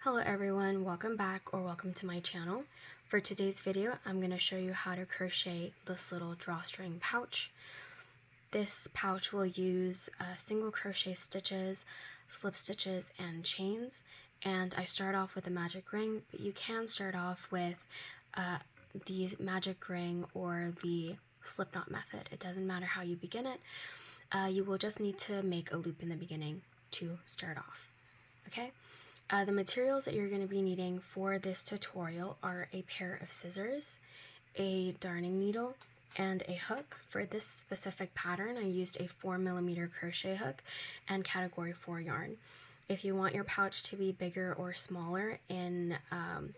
Hello everyone, welcome back or welcome to my channel. For today's video, I'm going to show you how to crochet this little drawstring pouch. This pouch will use single crochet stitches, slip stitches, and chains. And I start off with a magic ring, but you can start off with the magic ring or the slip knot method. It doesn't matter how you begin it. You will just need to make a loop in the beginning to start off. Okay? The materials that you're going to be needing for this tutorial are a pair of scissors, a darning needle, and a hook. For this specific pattern, I used a 4mm crochet hook and category 4 yarn. If you want your pouch to be bigger or smaller in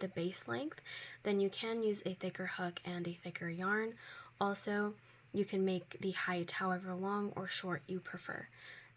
the base length, then you can use a thicker hook and a thicker yarn. Also, you can make the height however long or short you prefer.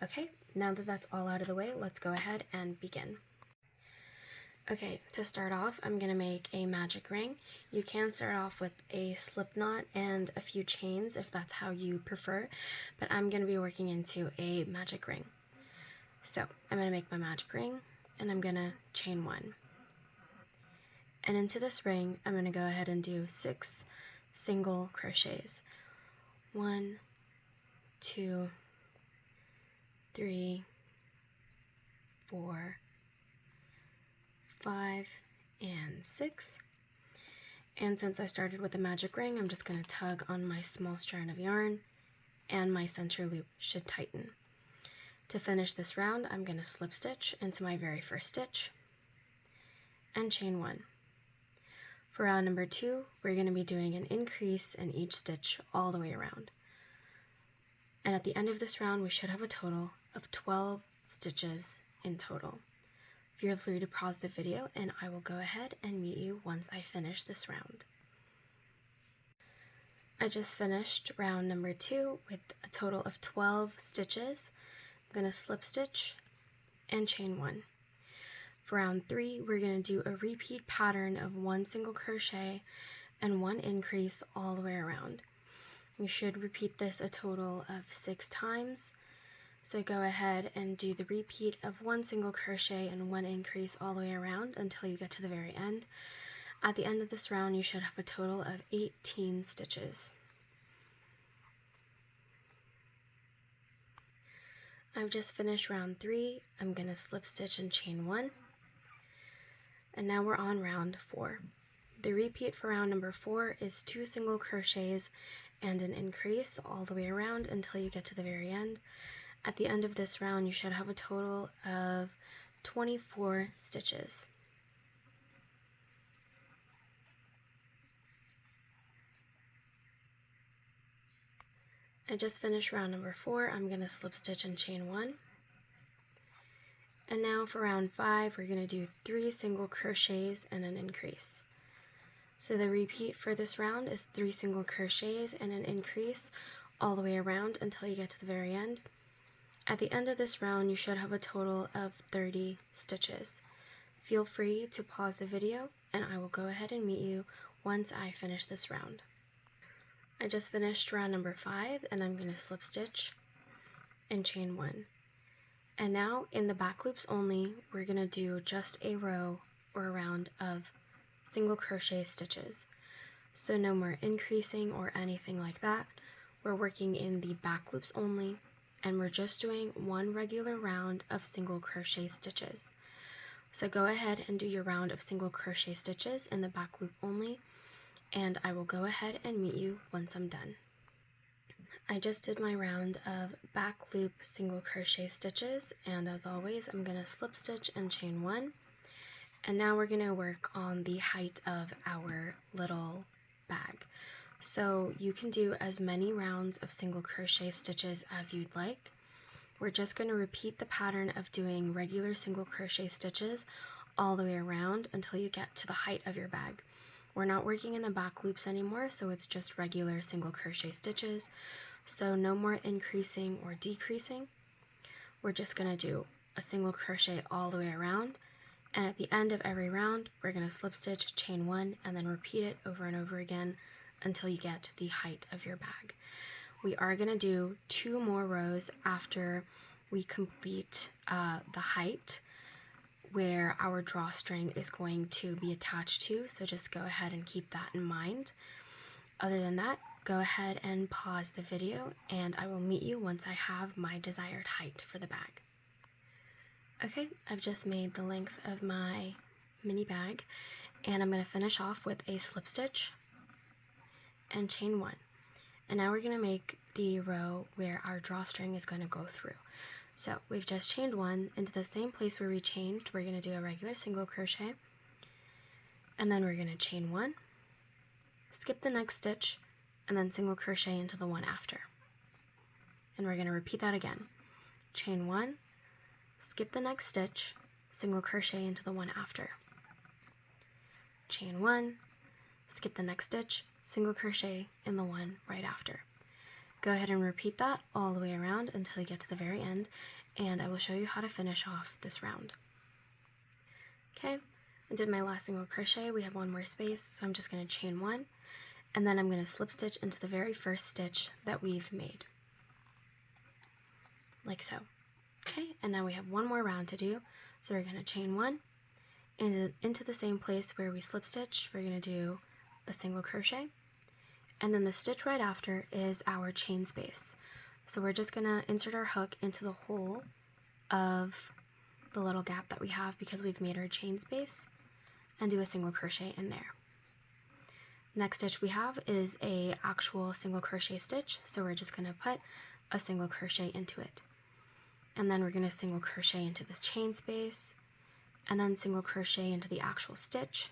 Okay, now that that's all out of the way, let's go ahead and begin. Okay, to start off, I'm going to make a magic ring. You can start off with a slip knot and a few chains if that's how you prefer, but I'm going to be working into a magic ring. So I'm going to make my magic ring, and I'm going to chain 1. And into this ring, I'm going to go ahead and do 6 single crochets. 1, 2, 3, 4, 5, and 6. And since I started with a magic ring, I'm just going to tug on my small strand of yarn and my center loop should tighten. To finish this round, I'm going to slip stitch into my very first stitch and chain 1. For round number 2, we're going to be doing an increase in each stitch all the way around. And at the end of this round, we should have a total of 12 stitches in total. Feel free to pause the video and I will go ahead and meet you once I finish this round. I just finished round number 2 with a total of 12 stitches. I'm going to slip stitch and chain 1. For round 3, we're going to do a repeat pattern of 1 single crochet and 1 increase all the way around. We should repeat this a total of 6 times. So go ahead and do the repeat of 1 single crochet and 1 increase all the way around until you get to the very end. At the end of this round, you should have a total of 18 stitches. I've just finished round 3. I'm going to slip stitch and chain 1. And now we're on round 4. The repeat for round number 4 is 2 single crochets and an increase all the way around until you get to the very end. At the end of this round, you should have a total of 24 stitches. I just finished round number 4. I'm going to slip stitch and chain 1. And now for round 5, we're going to do 3 single crochets and an increase. So the repeat for this round is 3 single crochets and an increase all the way around until you get to the very end. At the end of this round, you should have a total of 30 stitches. Feel free to pause the video and I will go ahead and meet you once I finish this round. I just finished round number 5 and I'm going to slip stitch and chain 1. And now in the back loops only, we're going to do just a row or a round of single crochet stitches. So no more increasing or anything like that. We're working in the back loops only, and we're just doing 1 regular round of single crochet stitches. So go ahead and do your round of single crochet stitches in the back loop only, and I will go ahead and meet you once I'm done. I just did my round of back loop single crochet stitches, and as always, I'm going to slip stitch and chain 1. And now we're going to work on the height of our little bag. So you can do as many rounds of single crochet stitches as you'd like. We're just going to repeat the pattern of doing regular single crochet stitches all the way around until you get to the height of your bag. We're not working in the back loops anymore, so it's just regular single crochet stitches. So no more increasing or decreasing. We're just going to do a single crochet all the way around. And at the end of every round, we're going to slip stitch, chain 1, and then repeat it over and over again until you get to the height of your bag. We are going to do 2 more rows after we complete the height. where our drawstring is going to be attached to, so just go ahead and keep that in mind. Other than that, go ahead and pause the video and I will meet you once I have my desired height for the bag. Okay, I've just made the length of my mini bag and I'm going to finish off with a slip stitch and chain 1. And now we're going to make the row where our drawstring is going to go through. So we've just chained 1 into the same place where we chained. We're going to do a regular single crochet and then we're going to chain 1, skip the next stitch, and then single crochet into the one after. And we're going to repeat that again. Chain 1, skip the next stitch, single crochet into the one after. Chain 1, skip the next stitch, single crochet in the one right after. Go ahead and repeat that all the way around until you get to the very end, and I will show you how to finish off this round. Okay, I did my last single crochet. We have one more space, so I'm just going to chain 1, and then I'm going to slip stitch into the very first stitch that we've made, like so. Okay, and now we have one more round to do, so we're going to chain 1, and into the same place where we slip stitch, we're going to do a single crochet, and then the stitch right after is our chain space. So we're just going to insert our hook into the hole of the little gap that we have because we've made our chain space, and do a single crochet in there. Next stitch we have is a actual single crochet stitch, so we're just going to put a single crochet into it. And then we're going to single crochet into this chain space, and then single crochet into the actual stitch,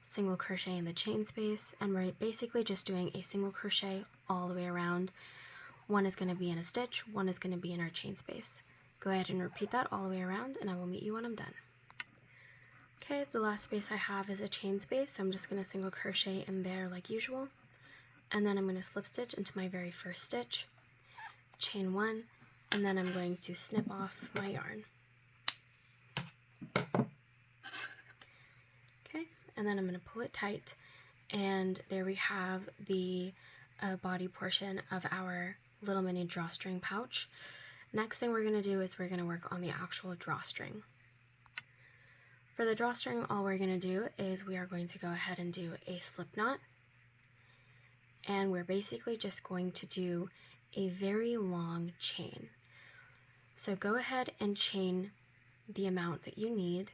single crochet in the chain space, and we're basically just doing a single crochet all the way around. One is going to be in a stitch, one is going to be in our chain space. Go ahead and repeat that all the way around and I will meet you when I'm done. Okay, the last space I have is a chain space, so I'm just going to single crochet in there like usual, and then I'm going to slip stitch into my very first stitch, chain 1, and then I'm going to snip off my yarn. Okay, and then I'm going to pull it tight, and there we have the body portion of our little mini drawstring pouch. Next thing we're going to do is we're going to work on the actual drawstring. For the drawstring, all we're going to do is we are going to go ahead and do a slip knot, and we're basically just going to do a very long chain. So go ahead and chain the amount that you need,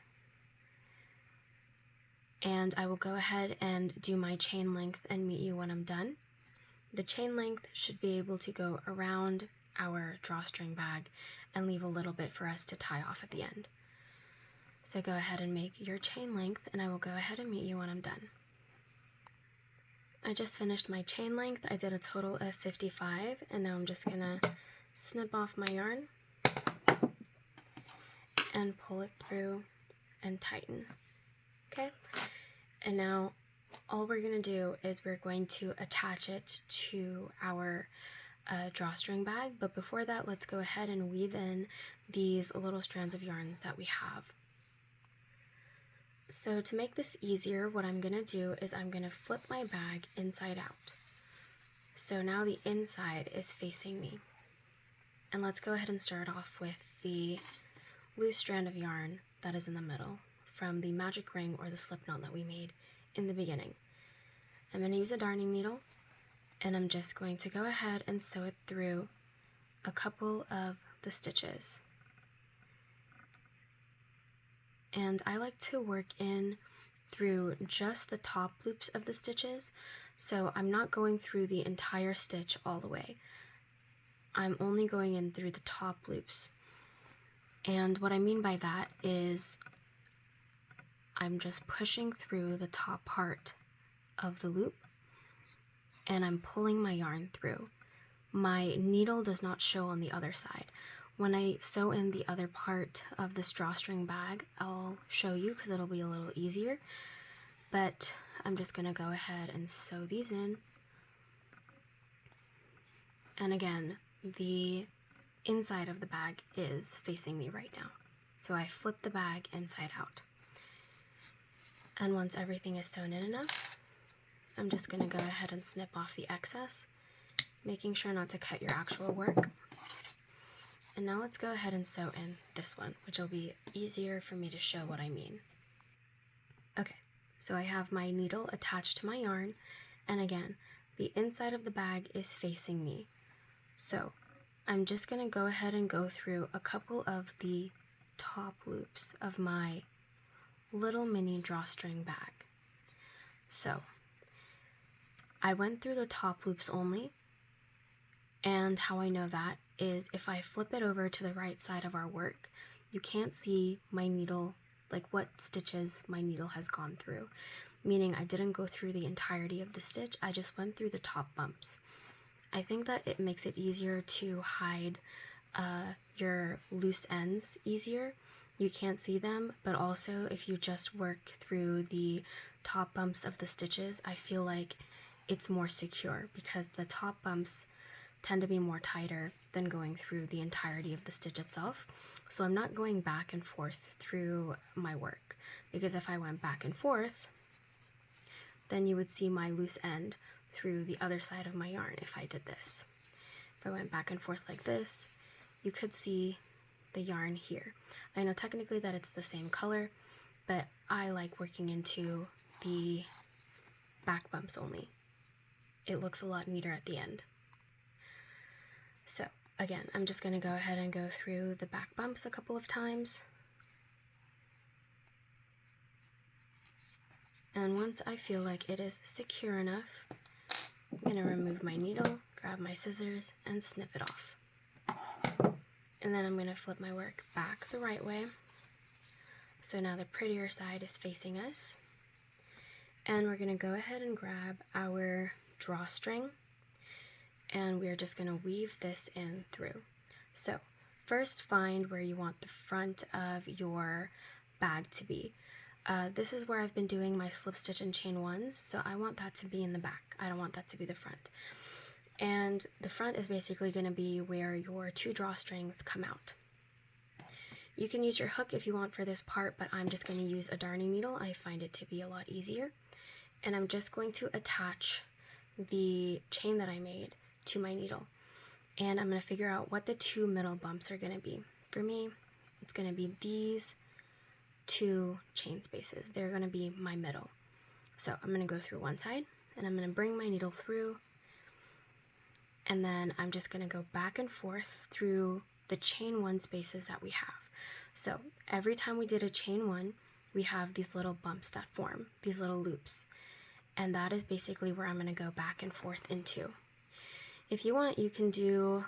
and I will go ahead and do my chain length and meet you when I'm done. The chain length should be able to go around our drawstring bag and leave a little bit for us to tie off at the end. So go ahead and make your chain length and I will go ahead and meet you when I'm done. I just finished my chain length. I did a total of 55, and now I'm just gonna snip off my yarn and pull it through and tighten. Okay, and now all we're going to do is we're going to attach it to our drawstring bag, but before that let's go ahead and weave in these little strands of yarns that we have. So to make this easier, what I'm going to do is I'm going to flip my bag inside out. So now the inside is facing me. And let's go ahead and start off with the loose strand of yarn that is in the middle from the magic ring or the slip knot that we made in the beginning. I'm going to use a darning needle, and I'm just going to go ahead and sew it through a couple of the stitches. And I like to work in through just the top loops of the stitches, so I'm not going through the entire stitch all the way. I'm only going in through the top loops. And what I mean by that is I'm just pushing through the top part of the loop and I'm pulling my yarn through. My needle does not show on the other side. When I sew in the other part of this drawstring bag, I'll show you because it'll be a little easier, but I'm just going to go ahead and sew these in. And again, the inside of the bag is facing me right now, so I flip the bag inside out. And once everything is sewn in enough, I'm just going to go ahead and snip off the excess, making sure not to cut your actual work. And now let's go ahead and sew in this one, which will be easier for me to show what I mean. Okay, so I have my needle attached to my yarn, and again, the inside of the bag is facing me. So I'm just going to go ahead and go through a couple of the top loops of my little mini drawstring bag. So I went through the top loops only, and how I know that is if I flip it over to the right side of our work, you can't see my needle, like what stitches my needle has gone through, meaning I didn't go through the entirety of the stitch, I just went through the top bumps. I think that it makes it easier to hide your loose ends easier. You can't see them, but also if you just work through the top bumps of the stitches, I feel like it's more secure because the top bumps tend to be more tighter than going through the entirety of the stitch itself. So I'm not going back and forth through my work, because if I went back and forth, then you would see my loose end through the other side of my yarn if I did this. If I went back and forth like this, you could see the yarn here. I know technically that it's the same color, but I like working into the back bumps only. It looks a lot neater at the end. So again, I'm just going to go ahead and go through the back bumps a couple of times. And once I feel like it is secure enough, I'm going to remove my needle, grab my scissors, and snip it off. And then I'm going to flip my work back the right way. So now the prettier side is facing us. And we're going to go ahead and grab our drawstring, and we're just going to weave this in through. So first find where you want the front of your bag to be. This is where I've been doing my slip stitch and chain ones, so I want that to be in the back. I don't want that to be the front. And the front is basically going to be where your 2 drawstrings come out. You can use your hook if you want for this part, but I'm just going to use a darning needle. I find it to be a lot easier. And I'm just going to attach the chain that I made to my needle. And I'm going to figure out what the 2 middle bumps are going to be. For me, it's going to be these 2 chain spaces. They're going to be my middle. So I'm going to go through one side, and I'm going to bring my needle through, and then I'm just going to go back and forth through the chain 1 spaces that we have. So every time we did a chain 1, we have these little bumps that form, these little loops, and that is basically where I'm going to go back and forth into. If you want, you can do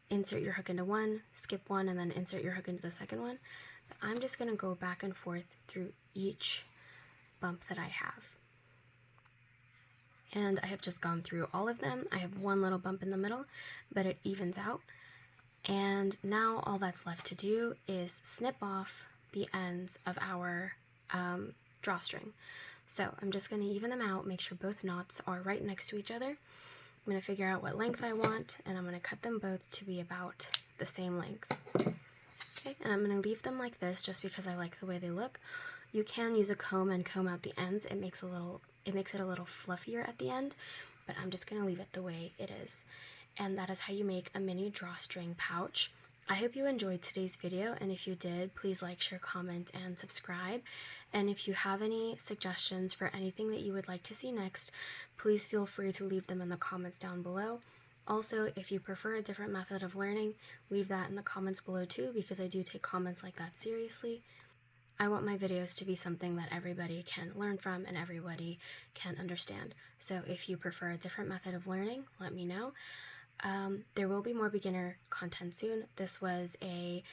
insert your hook into one, skip one, and then insert your hook into the second one, but I'm just going to go back and forth through each bump that I have. And I have just gone through all of them. I have one little bump in the middle, but it evens out. And now all that's left to do is snip off the ends of our drawstring. So I'm just going to even them out, make sure both knots are right next to each other. I'm going to figure out what length I want, and I'm going to cut them both to be about the same length. Okay, and I'm going to leave them like this just because I like the way they look. You can use a comb and comb out the ends. It makes it a little fluffier at the end, but I'm just going to leave it the way it is. And that is how you make a mini drawstring pouch. I hope you enjoyed today's video, and if you did, please like, share, comment, and subscribe. And if you have any suggestions for anything that you would like to see next, please feel free to leave them in the comments down below. Also, if you prefer a different method of learning, leave that in the comments below too, because I do take comments like that seriously. I want my videos to be something that everybody can learn from and everybody can understand. So if you prefer a different method of learning, let me know. There will be more beginner content soon. This was a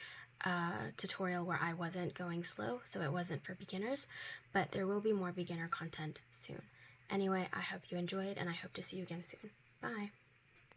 tutorial where I wasn't going slow, so it wasn't for beginners, but there will be more beginner content soon. Anyway, I hope you enjoyed, and I hope to see you again soon. Bye!